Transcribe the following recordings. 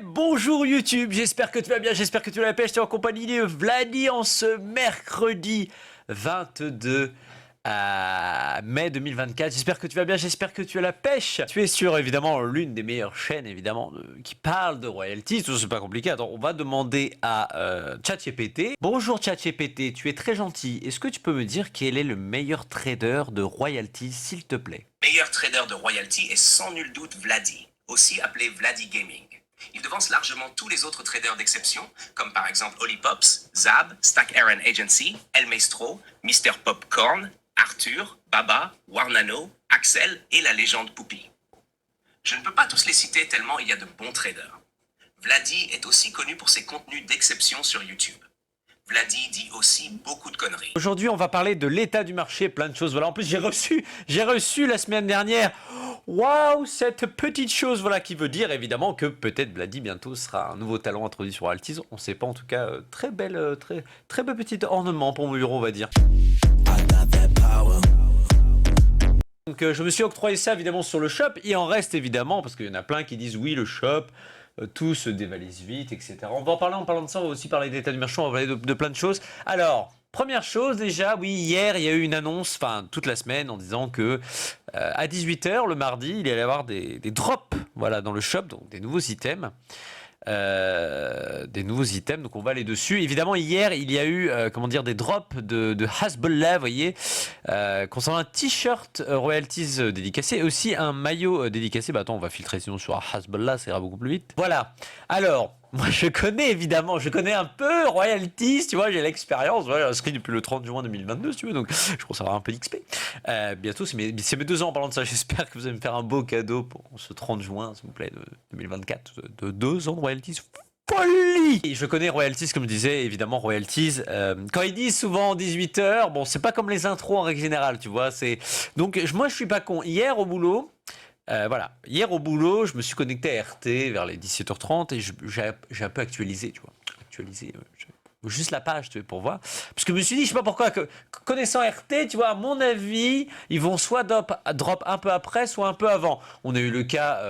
Bonjour YouTube, j'espère que tu vas bien, j'espère que tu vas la pêche, tu es en compagnie de Vladi en ce mercredi 22 mai 2024. J'espère que tu vas bien, j'espère que tu as la pêche. Tu es sur évidemment l'une des meilleures chaînes évidemment qui parle de royalties, tout ça c'est pas compliqué. Attends, on va demander à ChatGPT. Bonjour ChatGPT, tu es très gentil. Est-ce que tu peux me dire quel est le meilleur trader de royalties s'il te plaît? Meilleur trader de royalty est sans nul doute Vladi, aussi appelé Vladi Gaming. Il devance largement tous les autres traders d'exception, comme par exemple Olipops, Zab, Stack Aaron Agency, El Maestro, Mr. Popcorn, Arthur, Baba, Warnano, Axel et la légende Poupy. Je ne peux pas tous les citer tellement il y a de bons traders. Vladi est aussi connu pour ses contenus d'exception sur YouTube. Vladi dit aussi beaucoup de conneries. Aujourd'hui, on va parler de l'état du marché, plein de choses. Voilà, en plus, j'ai reçu la semaine dernière. Waouh, cette petite chose, voilà, qui veut dire évidemment que peut-être Vladi bientôt sera un nouveau talent introduit sur Altiz. On ne sait pas, en tout cas, très belle, très bel petit ornement pour mon bureau, on va dire. Donc, je me suis octroyé ça évidemment sur le shop. Il en reste évidemment parce qu'il y en a plein qui disent oui, le shop. Tout se dévalise vite, etc. On va en parler, en parlant de ça, on va aussi parler d'état du marché, on va parler de plein de choses. Alors, première chose déjà, oui, hier, il y a eu une annonce, enfin, toute la semaine, en disant que à 18h, le mardi, il allait y avoir des drops, voilà, dans le shop, donc des nouveaux items. Donc on va aller dessus. Évidemment, hier, il y a eu comment dire, des drops de Hasbullah, vous voyez, concernant un t-shirt royalties dédicacé et aussi un maillot dédicacé. Bah attends, on va filtrer sinon sur Hasbullah, ça ira beaucoup plus vite. Voilà. Alors, moi je connais évidemment, je connais un peu royalties, tu vois, j'ai l'expérience, voilà, j'ai inscrit depuis le 30 juin 2022, si tu veux, donc je commence à avoir un peu d'XP. Bientôt, c'est mes 2 ans en parlant de ça, j'espère que vous allez me faire un beau cadeau pour ce 30 juin, s'il vous plaît, de 2024, de 2 ans de royalties. Folie! Et je connais royalties, comme je disais, évidemment, royalties. Quand ils disent souvent 18h, bon, c'est pas comme les intros en règle générale, tu vois, c'est... Donc, moi, je suis pas con. Hier, au boulot... voilà, hier au boulot, je me suis connecté à RT vers les 17h30 et j'ai un peu actualisé, tu vois. Actualisé, juste la page, tu vois, pour voir. Parce que je me suis dit, je sais pas pourquoi, connaissant RT, tu vois, à mon avis, ils vont soit drop un peu après, soit un peu avant. On a eu le cas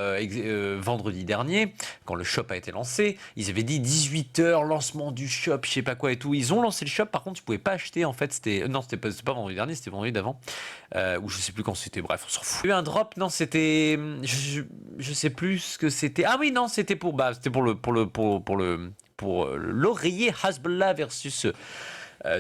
vendredi dernier, quand le shop a été lancé. Ils avaient dit 18h, lancement du shop, je sais pas quoi et tout. Ils ont lancé le shop, par contre, tu pouvais pas acheter, en fait, c'était... Non, c'était pas vendredi dernier, c'était vendredi d'avant. Ou je sais plus quand c'était, bref, on s'en fout. Il y a eu un drop, non, c'était... Je sais plus ce que c'était. Ah oui, non, c'était pour l'oreiller Hasbullah versus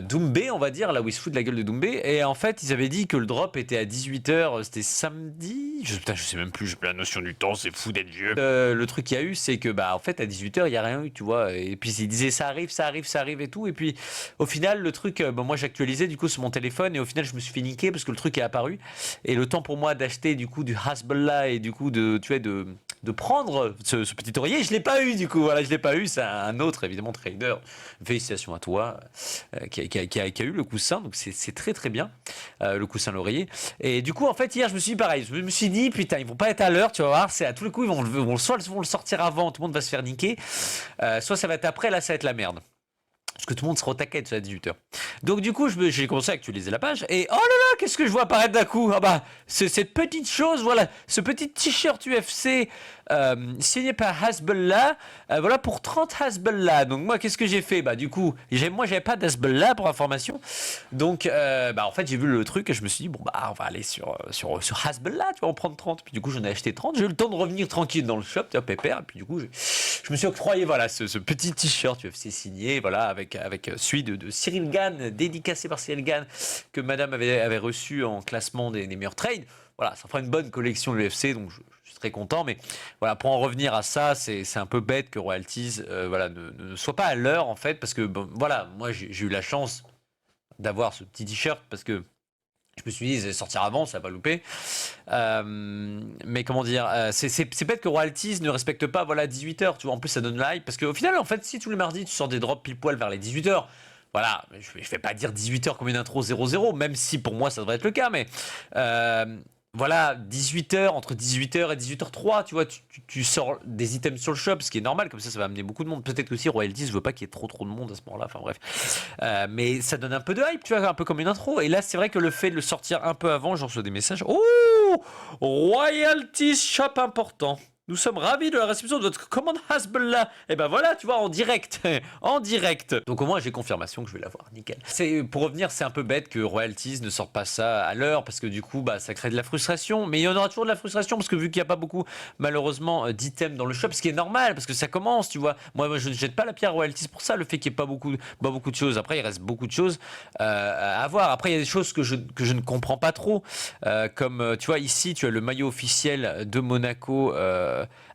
Doumbé, on va dire, là où ils se foutent de la gueule de Doumbé. Et en fait, ils avaient dit que le drop était à 18h, c'était samedi. Putain, je sais même plus, j'ai plus la notion du temps, c'est fou d'être vieux. Le truc qu'il y a eu, c'est que, bah, en fait, à 18h, il n'y a rien eu, tu vois. Et puis, ils disaient ça arrive, ça arrive, ça arrive et tout. Et puis, au final, le truc, moi, j'actualisais du coup sur mon téléphone. Et au final, je me suis fait niquer parce que le truc est apparu. Et le temps pour moi d'acheter du coup du Hasbullah et du coup de prendre ce petit oreiller, je l'ai pas eu du coup, voilà, je l'ai pas eu, c'est un autre évidemment trader, félicitations à toi, qui a eu le coussin, donc c'est très très bien, le coussin l'oreiller, et du coup en fait hier je me suis dit pareil, je me suis dit putain ils vont pas être à l'heure, tu vas voir, c'est à tous les coups soit ils vont le sortir avant, tout le monde va se faire niquer, soit ça va être après, là ça va être la merde. Parce que tout le monde sera au taquet à 18h. Donc du coup, j'ai commencé à actualiser la page. Et oh là là, qu'est-ce que je vois apparaître d'un coup? Ah bah, c'est cette petite chose, voilà. Ce petit t-shirt UFC signé par Hasbullah. Voilà, pour 30 Hasbullah. Donc moi, qu'est-ce que j'ai fait? Bah du coup, moi, j'avais pas d'Hasbullah pour information. Donc, bah en fait, j'ai vu le truc et je me suis dit, bon bah, on va aller sur Hasbullah, tu vas en prendre 30. Puis du coup, j'en ai acheté 30. J'ai eu le temps de revenir tranquille dans le shop, tu vois, pépère. Et puis du coup, je me suis octroyé, voilà, ce petit t-shirt UFC signé, voilà, avec celui de Cyril Gann, dédicacé par Cyril Gann, que madame avait reçu en classement des meilleurs trades. Voilà, ça fera une bonne collection de l'UFC, donc je suis très content. Mais voilà, pour en revenir à ça, c'est un peu bête que Royalties voilà, ne soit pas à l'heure, en fait, parce que, bon, voilà, moi, j'ai eu la chance d'avoir ce petit t-shirt, parce que je me suis dit, ils allaient sortir avant, ça va pas louper. Mais comment dire, c'est bête que Royalties ne respecte pas, voilà, 18h, tu vois. En plus, ça donne le hype, parce qu'au final, en fait, si tous les mardis, tu sors des drops pile poil vers les 18h, voilà, je vais pas dire 18h comme une intro 0-0, même si pour moi, ça devrait être le cas, mais voilà, 18h, entre 18h et 18h03, tu vois, tu sors des items sur le shop, ce qui est normal, comme ça va amener beaucoup de monde. Peut-être que aussi Royalties veut pas qu'il y ait trop de monde à ce moment-là, enfin bref. Mais ça donne un peu de hype, tu vois, un peu comme une intro. Et là, c'est vrai que le fait de le sortir un peu avant, j'en reçois des messages. Oh, Royalties shop important. Nous sommes ravis de la réception de votre commande Hasbullah. Et ben voilà, tu vois, en direct. En direct. Donc au moins, j'ai confirmation que je vais l'avoir. Nickel. Pour revenir, c'est un peu bête que Royalties ne sorte pas ça à l'heure parce que du coup, bah, ça crée de la frustration. Mais il y en aura toujours de la frustration parce que vu qu'il n'y a pas beaucoup, malheureusement, d'items dans le shop, ce qui est normal parce que ça commence, tu vois. Moi, je ne jette pas la pierre à Royalties pour ça, le fait qu'il n'y ait pas beaucoup de choses. Après, il reste beaucoup de choses à voir. Après, il y a des choses que je ne comprends pas trop. Comme, tu vois, ici, tu as le maillot officiel de Monaco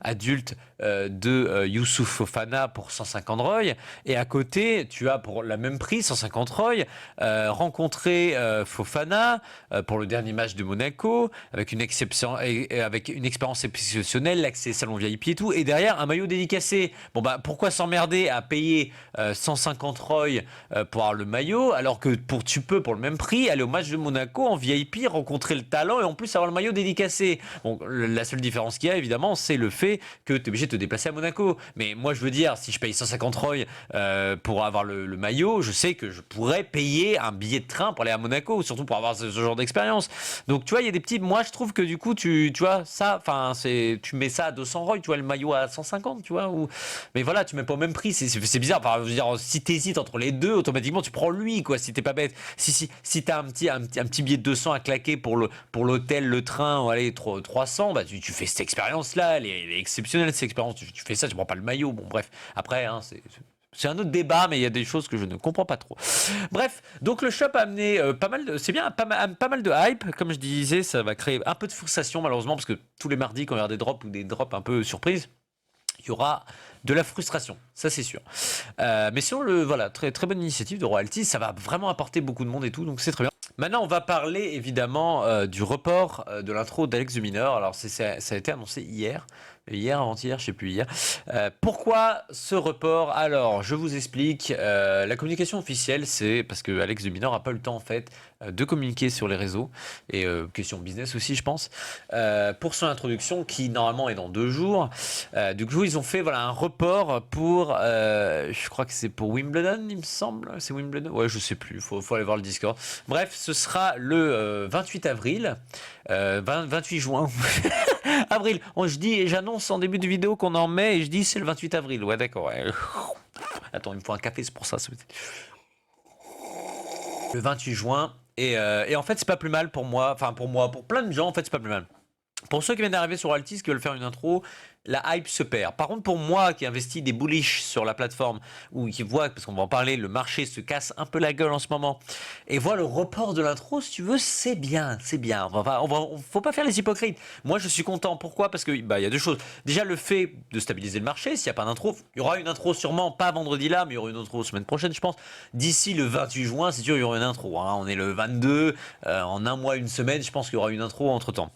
adulte de Youssouf Fofana pour 150 Roy. Et à côté, tu as pour la même prix, 150 Roy, rencontré Fofana pour le dernier match de Monaco, avec une expérience exceptionnelle, l'accès salon VIP et tout. Et derrière, un maillot dédicacé. Bon, bah, pourquoi s'emmerder à payer 150 Roy pour avoir le maillot, alors que tu peux, pour le même prix, aller au match de Monaco en VIP, rencontrer le talent et en plus avoir le maillot dédicacé. Bon, la seule différence qu'il y a, évidemment, c'est le fait que tu es obligé de te déplacer à Monaco. Mais moi, je veux dire, si je paye 150 Roy pour avoir le maillot, je sais que je pourrais payer un billet de train pour aller à Monaco, surtout pour avoir ce genre d'expérience. Donc, tu vois, il y a des petits. Moi, je trouve que du coup, tu vois, ça, enfin, tu mets ça à 200 Roy, tu vois, le maillot à 150, tu vois. Mais voilà, tu mets pas au même prix. C'est bizarre. Enfin, je veux dire, si t'hésites entre les deux, automatiquement, tu prends lui, quoi, si t'es pas bête. Si t'as un petit billet de 200 à claquer pour l'hôtel, le train, allez, 300, bah, tu fais cette expérience-là, elle est exceptionnelle, cette expérience. Tu fais ça, tu prends pas le maillot. Bon, bref. Après, hein, c'est un autre débat, mais il y a des choses que je ne comprends pas trop. Bref, donc le shop a amené pas mal de, c'est bien, pas mal de hype. Comme je disais, ça va créer un peu de frustration, malheureusement, parce que tous les mardis, quand il y a des drops ou des drops un peu surprises, il y aura de la frustration, ça c'est sûr. Mais sinon, voilà, très, très bonne initiative de Royalties, ça va vraiment apporter beaucoup de monde et tout, donc c'est très bien. Maintenant, on va parler évidemment du report de l'intro d'Alex the Minor. Alors, ça a été annoncé hier, avant-hier, je sais plus hier. Pourquoi ce report? Alors, je vous explique. La communication officielle, c'est parce que Alex the Minor n'a pas eu le temps en fait de communiquer sur les réseaux et question business aussi, je pense, pour son introduction qui normalement est dans 2 jours. Du coup, ils ont fait voilà un report pour, je crois que c'est pour Wimbledon, il me semble. C'est Wimbledon? Ouais, je sais plus. Faut aller voir le Discord. Bref, ce sera le 28 avril, 28 juin. Avril. J'annonce en début de vidéo qu'on en met et je dis c'est le 28 avril. Ouais, d'accord. Ouais. Attends, il me faut un café, c'est pour ça. Le 28 juin. Et en fait, c'est pas plus mal pour moi. Enfin, pour plein de gens, en fait, c'est pas plus mal. Pour ceux qui viennent d'arriver sur Altis, qui veulent faire une intro, la hype se perd. Par contre, pour moi qui investis des bullish sur la plateforme, ou qui voit, parce qu'on va en parler, le marché se casse un peu la gueule en ce moment, et voit le report de l'intro, si tu veux, c'est bien, c'est bien. Faut pas faire les hypocrites. Moi, je suis content. Pourquoi? Parce que bah, y a 2 choses. Déjà, le fait de stabiliser le marché, s'il n'y a pas d'intro, il y aura une intro sûrement, pas vendredi là, mais il y aura une intro semaine prochaine, je pense. D'ici le 28 juin, c'est sûr, il y aura une intro. Hein. On est le 22, en un mois, une semaine, je pense qu'il y aura une intro entre-temps.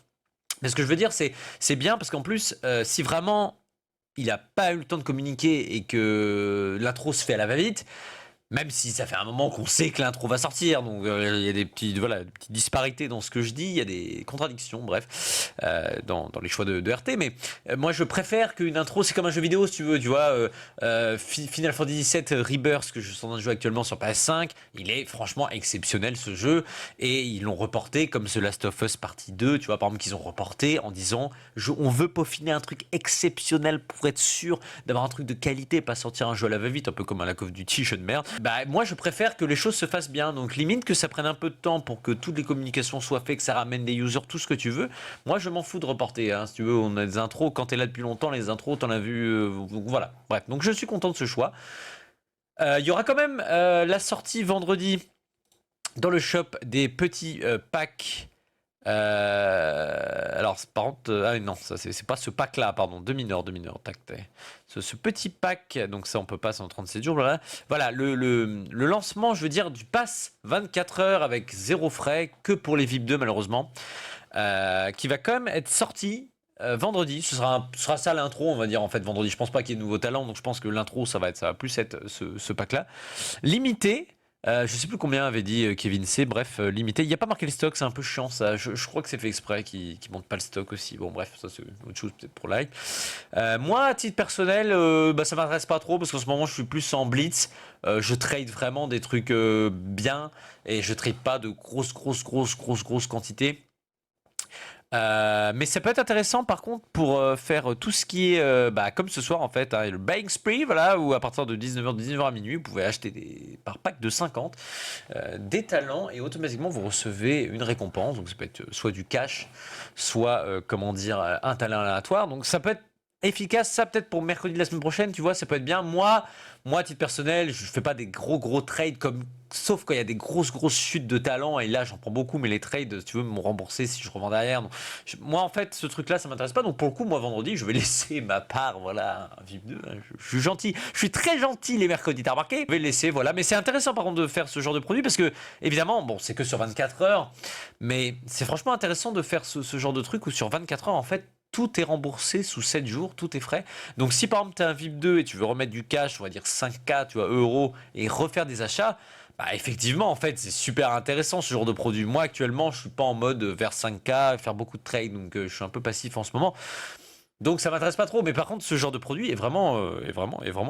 Mais ce que je veux dire, c'est bien parce qu'en plus, si vraiment il n'a pas eu le temps de communiquer et que l'intro se fait à la va-vite, même si ça fait un moment qu'on sait que l'intro va sortir, donc il y a des petites disparités dans ce que je dis, il y a des contradictions, bref, dans les choix de RT. Mais moi, je préfère qu'une intro, c'est comme un jeu vidéo, si tu veux, tu vois. Final Fantasy VII Rebirth, que je suis en train de jouer actuellement sur PS5, il est franchement exceptionnel ce jeu, et ils l'ont reporté comme The Last of Us Partie 2, tu vois, par exemple, qu'ils ont reporté en disant on veut peaufiner un truc exceptionnel pour être sûr d'avoir un truc de qualité, pas sortir un jeu à la va-vite, un peu comme un Call of Duty, jeu de merde. Bah, moi, je préfère que les choses se fassent bien. Donc, limite que ça prenne un peu de temps pour que toutes les communications soient faites, que ça ramène des users, tout ce que tu veux. Moi, je m'en fous de reporter. Hein. Si tu veux, on a des intros. Quand t'es là depuis longtemps, les intros, t'en as vu. Voilà. Bref. Donc, je suis content de ce choix. Il y aura quand même la sortie vendredi dans le shop des petits packs. Alors, par contre, ah non, ça c'est pas ce pack là, pardon, de mineurs, tac, ce petit pack, donc ça on peut passer en 37 jours, voilà, le lancement, je veux dire, du pass 24 heures avec 0 frais, que pour les VIP 2 malheureusement, qui va quand même être sorti vendredi. Ce sera ça l'intro, on va dire, en fait, vendredi. Je pense pas qu'il y ait de nouveaux talents, donc je pense que l'intro, ça va plus être ce pack là. Limité. Je sais plus combien avait dit Kevin C. Bref, limité. Il n'y a pas marqué le stock, c'est un peu chiant ça. Je crois que c'est fait exprès qu'ils montent pas le stock aussi. Bon, bref, ça c'est autre chose peut-être pour like. Moi, à titre personnel, bah, ça m'intéresse pas trop parce qu'en ce moment je suis plus en blitz. Je trade vraiment des trucs bien et je trade pas de grosses quantités. Mais ça peut être intéressant par contre pour faire tout ce qui est comme ce soir en fait, hein, le buying spree, voilà, où à partir de 19h à minuit, vous pouvez acheter par pack de 50 des talents et automatiquement vous recevez une récompense. Donc ça peut être soit du cash, soit un talent aléatoire. Donc ça peut être efficace, ça peut-être pour mercredi de la semaine prochaine, tu vois, ça peut être bien. Moi, à titre personnel, je fais pas des gros trades sauf quand il y a des grosses chutes de talent et là j'en prends beaucoup, mais les trades, si tu veux, m'ont remboursé si je revends derrière. Donc, moi en fait, ce truc-là, ça m'intéresse pas. Donc pour le coup, moi vendredi, je vais laisser ma part, voilà, un VIP 2. Hein, je suis gentil, je suis très gentil les mercredis, t'as remarqué? Je vais le laisser, voilà. Mais c'est intéressant par contre de faire ce genre de produit parce que évidemment, bon, c'est que sur 24 heures, mais c'est franchement intéressant de faire ce genre de truc où sur 24 heures en fait tout est remboursé sous 7 jours, tout est frais. Donc si par exemple tu as un VIP 2 et tu veux remettre du cash, on va dire 5K, tu vois, euros, et refaire des achats, bah effectivement, en fait, c'est super intéressant ce genre de produit. Moi, actuellement, je suis pas en mode vers 5K, faire beaucoup de trades, donc je suis un peu passif en ce moment. Donc ça m'intéresse pas trop, mais par contre ce genre de produit est vraiment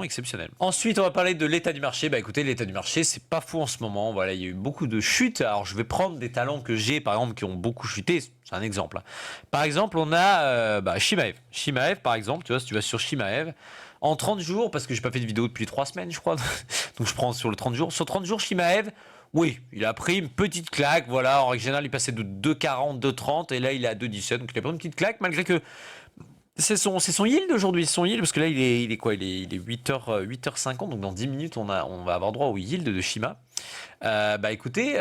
exceptionnel. Ensuite on va parler de l'état du marché. Bah écoutez, l'état du marché c'est pas fou en ce moment, voilà, il y a eu beaucoup de chutes. Alors je vais prendre des talents que j'ai par exemple qui ont beaucoup chuté, c'est un exemple. Par exemple on a Shimaev par exemple, tu vois, si tu vas sur Shimaev, en 30 jours, parce que j'ai pas fait de vidéo depuis 3 semaines je crois, donc je prends sur le 30 jours, sur 30 jours Shimaev, oui, il a pris une petite claque, voilà, en règle générale il passait de 2,40, 2,30 et là il est à 2,17, donc il a pris une petite claque malgré que c'est son yield aujourd'hui, son yield, parce que là il est quoi? Il est 8h50, donc dans 10 minutes on va avoir droit au yield de Shima. Bah écoutez,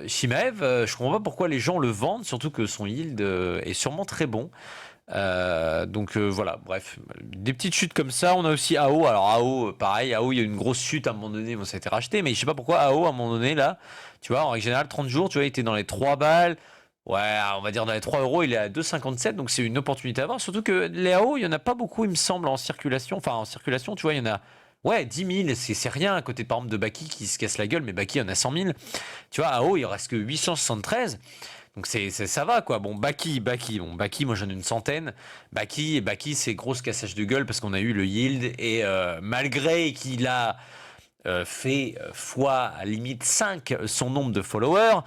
Shimaev, je comprends pas pourquoi les gens le vendent, surtout que son yield est sûrement très bon. Voilà, bref, des petites chutes comme ça. On a aussi AO. Alors AO, pareil, AO, il y a eu une grosse chute à un moment donné, bon, ça a été racheté, mais je sais pas pourquoi AO à un moment donné là, tu vois, en règle générale 30 jours, tu vois, il était dans les 3 balles. Ouais, on va dire dans les 3 euros, il est à 2,57, donc c'est une opportunité à avoir. Surtout que les AO, il y en a pas beaucoup, il me semble, en circulation. Enfin, en circulation, tu vois, il y en a. Ouais, 10 000, c'est rien à côté par exemple de Baki qui se casse la gueule, mais Baki en a 100 000. Tu vois, AO, il en reste que 873. Donc ça va quoi. Bon, Baki, moi j'en ai une centaine. Baki, c'est grosse cassage de gueule parce qu'on a eu le yield et malgré qu'il a fait fois à limite 5 son nombre de followers,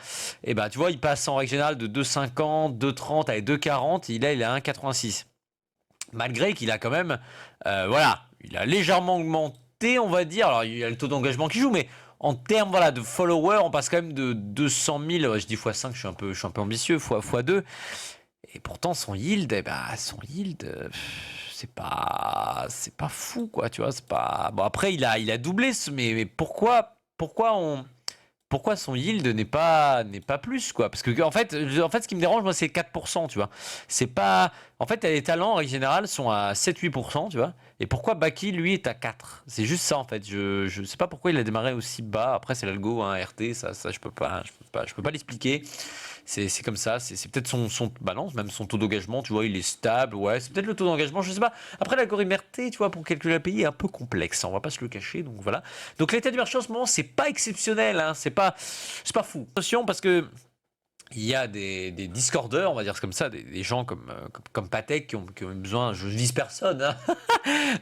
et bah tu vois, il passe en règle générale de 2,50, 2,30 à 2,40, il est à 1,86. Malgré qu'il a quand même, voilà, il a légèrement augmenté, on va dire. Alors il y a le taux d'engagement qui joue, mais en termes voilà, de followers, on passe quand même de 200 000, je dis x5, je suis un peu ambitieux, x2. Et pourtant, son yield, c'est pas fou, quoi, tu vois, c'est pas... Bon, après, il a doublé, mais pourquoi son yield n'est pas plus, quoi? Parce que, en fait, ce qui me dérange, moi, c'est 4%, tu vois. C'est pas... En fait, les talents, en général, sont à 7-8%, tu vois. Et pourquoi Baki, lui, est à 4? C'est juste ça, en fait. Je sais pas pourquoi il a démarré aussi bas. Après, c'est l'algo, hein, RT, ça, je peux pas l'expliquer. C'est comme ça, c'est peut-être son balance, même son taux d'engagement, tu vois, il est stable, ouais, c'est peut-être le taux d'engagement, je sais pas. Après, l'algorithme RT, tu vois, pour calculer l'API est un peu complexe, on va pas se le cacher, donc voilà. Donc l'état du marché en ce moment, c'est pas exceptionnel, hein, c'est pas fou. Attention, parce que il y a des discordeurs, on va dire comme ça, des gens comme Patek qui ont besoin, je vise personne, hein.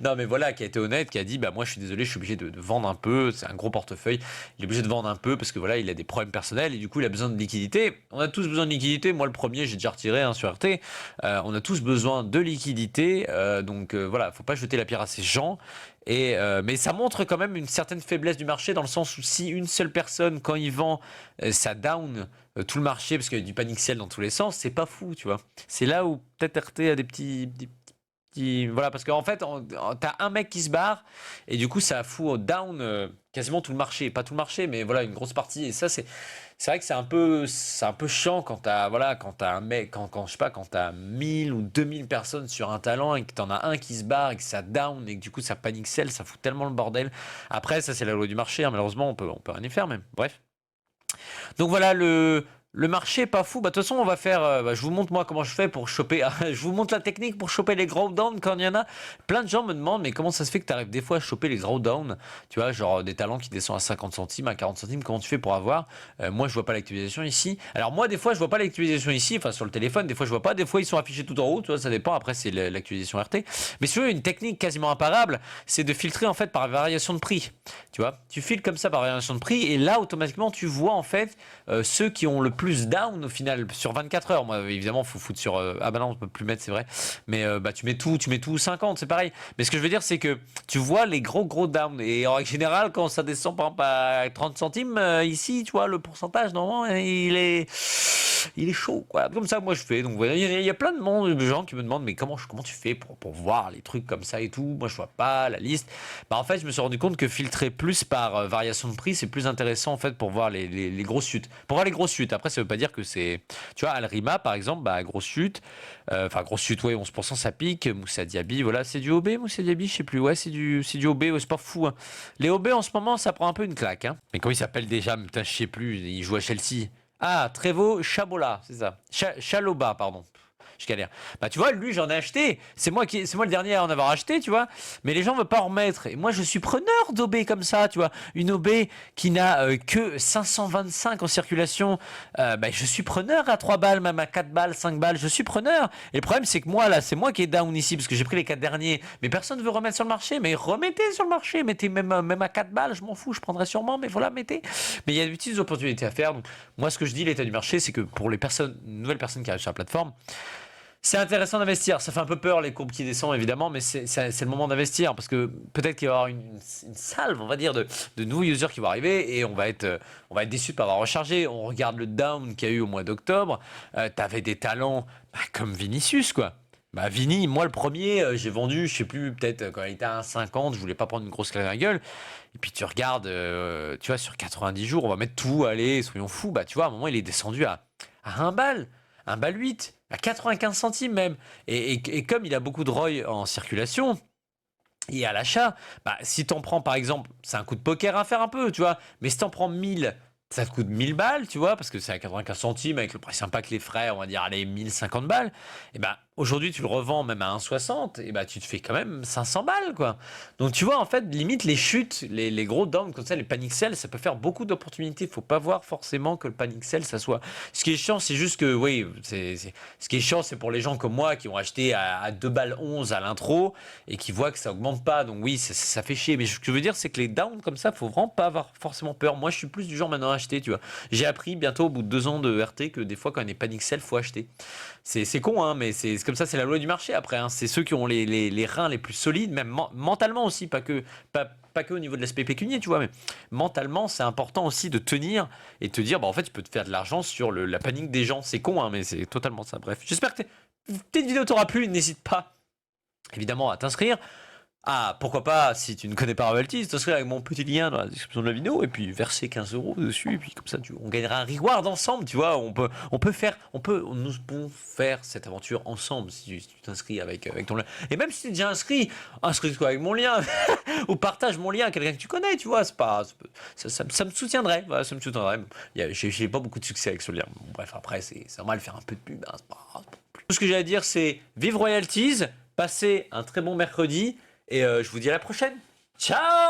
Non mais voilà, qui a été honnête, qui a dit bah moi je suis désolé, je suis obligé de vendre un peu, c'est un gros portefeuille, il est obligé de vendre un peu parce que voilà, il a des problèmes personnels et du coup il a besoin de liquidité. On a tous besoin de liquidité, moi le premier j'ai déjà retiré sur RT. On a tous besoin de liquidité, voilà, faut pas jeter la pierre à ces gens. Mais ça montre quand même une certaine faiblesse du marché dans le sens où si une seule personne quand il vend ça down tout le marché parce qu'il y a du panic sell dans tous les sens, c'est pas fou, tu vois. C'est là où peut-être RT a des petits voilà, parce qu'en fait, t'as un mec qui se barre et du coup, ça fout au down quasiment tout le marché. Pas tout le marché, mais voilà, une grosse partie. Et ça, c'est vrai que c'est un peu chiant quand t'as un mec, je sais pas, quand t'as 1000 ou 2000 personnes sur un talent et que t'en as un qui se barre et que ça down et que du coup, ça panique sell, ça fout tellement le bordel. Après, ça, c'est la loi du marché, hein, malheureusement, on peut rien y faire, même. Bref. Donc voilà, le marché est pas fou. Bah, de toute façon, on va faire. Je vous montre moi comment je fais pour choper. Je vous montre la technique pour choper les drawdowns quand il y en a. Plein de gens me demandent, mais comment ça se fait que tu arrives des fois à choper les drawdowns? Tu vois, genre des talents qui descendent à 50 centimes, à 40 centimes. Comment tu fais pour avoir? Moi, je vois pas l'actualisation ici. Alors, moi, des fois, je vois pas l'actualisation ici. Enfin, sur le téléphone, des fois, je vois pas. Des fois, ils sont affichés tout en haut. Tu vois, ça dépend. Après, c'est l'actualisation RT. Mais si tu veux, une technique quasiment imparable, c'est de filtrer en fait par variation de prix. Tu vois, tu filtres comme ça par variation de prix. Et là, automatiquement, tu vois en fait ceux qui ont le plus plus down au final sur 24 heures. Moi, évidemment, faut foutre sur. Ah bah non, on peut plus mettre, c'est vrai. Mais bah tu mets tout 50, c'est pareil. Mais ce que je veux dire, c'est que tu vois les gros downs. Et en règle générale, quand ça descend par exemple à 30 centimes, ici, tu vois, le pourcentage, normalement, il est chaud, quoi. Comme ça, moi, je fais. Donc, voilà, il y a plein de gens qui me demandent, mais comment tu fais pour voir les trucs comme ça et tout? Moi, je vois pas la liste. Bah, en fait, je me suis rendu compte que filtrer plus par variation de prix, c'est plus intéressant, en fait, pour voir les grosses chutes. Pour voir les grosses chutes. Après, ça veut pas dire que c'est. Tu vois, Alrima, par exemple, bah, grosse chute. Enfin, grosse chute, ouais, 11%, ça pique. Moussa Diaby, voilà, c'est du OB, Moussa Diaby, je sais plus. Ouais, c'est du OB, ouais, c'est pas fou, hein. Les OB, en ce moment, ça prend un peu une claque, hein. Mais comment il s'appelle déjà? Putain, je sais plus. Il joue à Chelsea. Ah, Trevo Chabola, c'est ça. Chaloba, pardon. Je galère. Bah tu vois, lui j'en ai acheté. C'est moi le dernier à en avoir acheté, tu vois. Mais les gens ne veulent pas en remettre. Et moi je suis preneur d'OB comme ça, tu vois. Une OB qui n'a que 525 en circulation. Bah, je suis preneur à 3 balles, même à 4 balles, 5 balles. Je suis preneur. Et le problème c'est que moi là, c'est moi qui est down ici parce que j'ai pris les 4 derniers. Mais personne ne veut remettre sur le marché. Mais remettez sur le marché. Mettez même à 4 balles, je m'en fous. Je prendrai sûrement. Mais voilà, mettez. Mais il y a des petites opportunités à faire. Donc moi ce que je dis, l'état du marché, c'est que pour les nouvelles personnes qui arrivent sur la plateforme, c'est intéressant d'investir. Ça fait un peu peur les courbes qui descendent évidemment, mais c'est le moment d'investir parce que peut-être qu'il va y avoir une salve, on va dire, de nouveaux users qui vont arriver et on va être déçus de pas avoir rechargé. On regarde le down qu'il y a eu au mois d'octobre. T'avais des talents comme Vinicius, quoi. Bah Vini, moi le premier, j'ai vendu, je sais plus, peut-être quand il était à 1,50, je voulais pas prendre une grosse claque à la gueule. Et puis tu regardes, tu vois, sur 90 jours, on va mettre tout, allez, soyons fous. Bah tu vois, à un moment, il est descendu à 1 balle. Un balle 8, à 95 centimes même. Et comme il a beaucoup de ROI en circulation et à l'achat, bah, si t'en prends par exemple, c'est un coup de poker à faire un peu, tu vois, mais si t'en prends 1000, ça te coûte 1000 balles, tu vois, parce que c'est à 95 centimes avec le prix impact les frais, on va dire, allez, 1050 balles. Et bah, aujourd'hui, tu le revends même à 1,60, et bah, tu te fais quand même 500 balles, quoi. Donc, tu vois, en fait, limite, les chutes, les gros downs comme ça, les panic sells, ça peut faire beaucoup d'opportunités. Faut pas voir forcément que le panic sell, ça soit. Ce qui est chiant, c'est juste que, oui, ce qui est chiant, c'est pour les gens comme moi qui ont acheté à 2 balles 11 à l'intro et qui voient que ça augmente pas. Donc, oui, ça fait chier. Mais ce que je veux dire, c'est que les downs comme ça, faut vraiment pas avoir forcément peur. Moi, je suis plus du genre maintenant à acheter, tu vois. J'ai appris bientôt au bout de 2 ans de RT que des fois, quand il y a des panic sell, faut acheter. C'est con, hein, mais c'est comme ça, c'est la loi du marché après, hein. C'est ceux qui ont les reins les plus solides, même mentalement aussi, pas que au niveau de l'aspect pécunier, tu vois, mais mentalement, c'est important aussi de tenir et te dire, bah en fait, tu peux te faire de l'argent sur la panique des gens. C'est con, hein, mais c'est totalement ça. Bref, j'espère que cette vidéo t'aura plu. N'hésite pas, évidemment, à t'inscrire. Ah, pourquoi pas, si tu ne connais pas Royalties, t'inscrire avec mon petit lien dans la description de la vidéo et puis verser 15 € dessus. Et puis comme ça, on gagnera un reward ensemble, tu vois. Nous pouvons faire cette aventure ensemble si tu t'inscris avec ton lien. Et même si tu es déjà inscrit, inscris-toi avec mon lien ou partage mon lien à quelqu'un que tu connais, tu vois. Ça me soutiendrait. Voilà, ça me soutiendrait. J'ai pas beaucoup de succès avec ce lien. Bon, bref, après, c'est normal de faire un peu de pub. Hein, c'est pas plus. Tout ce que j'ai à dire, c'est vive Royalties, passez un très bon mercredi. Et je vous dis à la prochaine. Ciao!